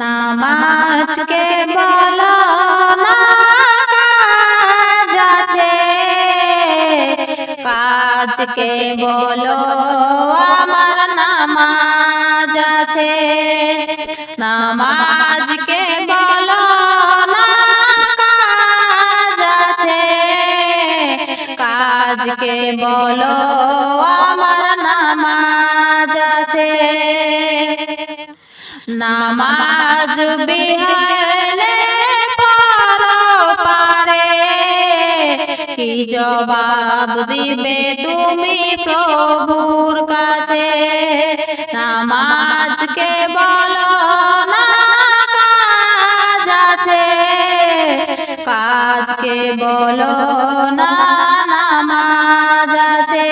নামাজকে বলো না কাজ আছে, কাজকে বলো আমার নামাজ আছে। নামাজকে বলো না কাজ আছে, কাজকে বলো আমার নামাজ আছে। নামাজ বিহীনে পরপারে কি জবাব দিবে তুমি প্রভুর কাছে। নামাজকে বলো না কাজ আছে, কাজকে বলো না নামাজ আছে।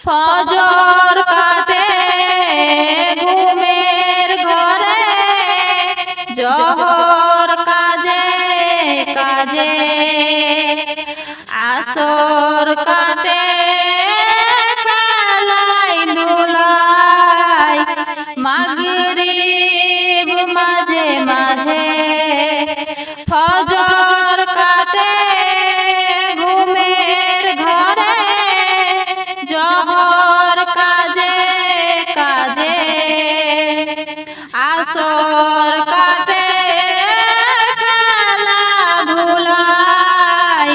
ফজর কাটে ঘুমের ঘরে, জোহর কাজে কাজে, আসর কাটে খেলায় ধুলায়, মাগরিব মাঝে মাঝে। ফজর কাটে ঘুমের ঘরে, জোহর কাজে কাজে, আসর কাটে খেলা ধুলায়,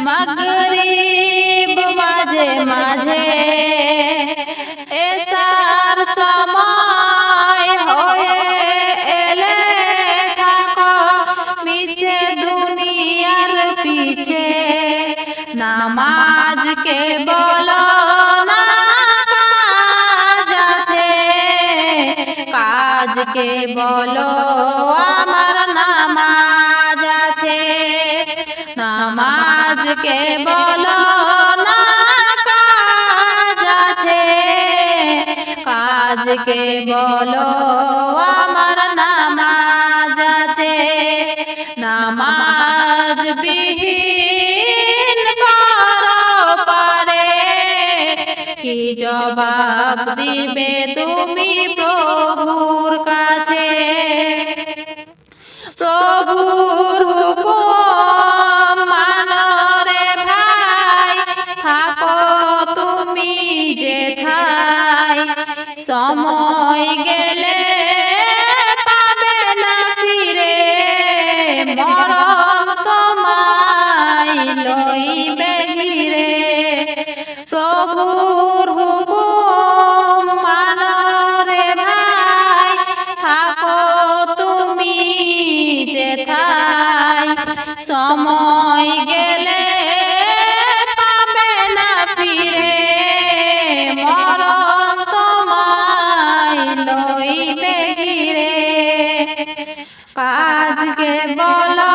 মাগরিব মাঝে মাঝে। এশার সময় হয়ে এলে থাকো মিছে দুনিয়ার পিছে। নামাজকে বলো না কাজ আছে, কাজকে বলো আমার নামাজ আছে। নামাজকে বলো না কাজ আছে, কাজকে বলো আমার নামাজ আছে। নামাজ বিহীন পরপারে কি জবাব দিবে তুমি প্রভুর কাছে। প্রভুর হুকুম মানো রে ভাই, থাকো তুমি যেথায়, সময় গেলে পাবে না ফিরে, মরণ তোমায় লইবে ঘিরে। প্রভুর হুকুম মানো রে ভাই, থাকো তুমি যেথায়, সময় গেলে পাবে না ফিরে, মরণ তোমায় লইবে ঘিরে। কাজকে বলো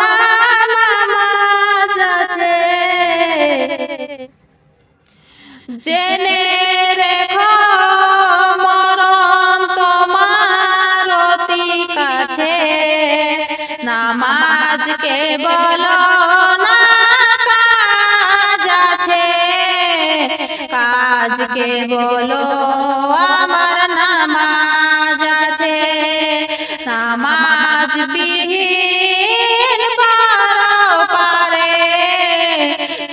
না নামাজ আছে, জেনে রেখো মরণ তোমার অতি কাছে। নামাজকে বলো না কাজ আছে, কাজকে বলো আমার নামাজ আছে। নামাজ বিহীন পরপারে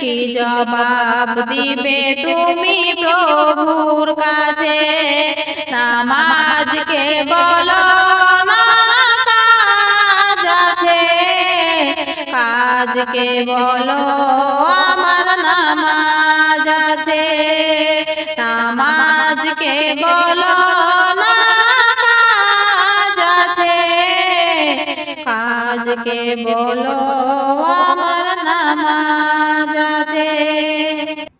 কি জবাব দিবে তুমি প্রভুর কাছে। নামাজকে বলো না কাজ আছে, কাজকে বলো আমার নামাজ আছে। নামাজকে বলো না কাজ আছে, কাজকে বলো আমার নামাজ আছে।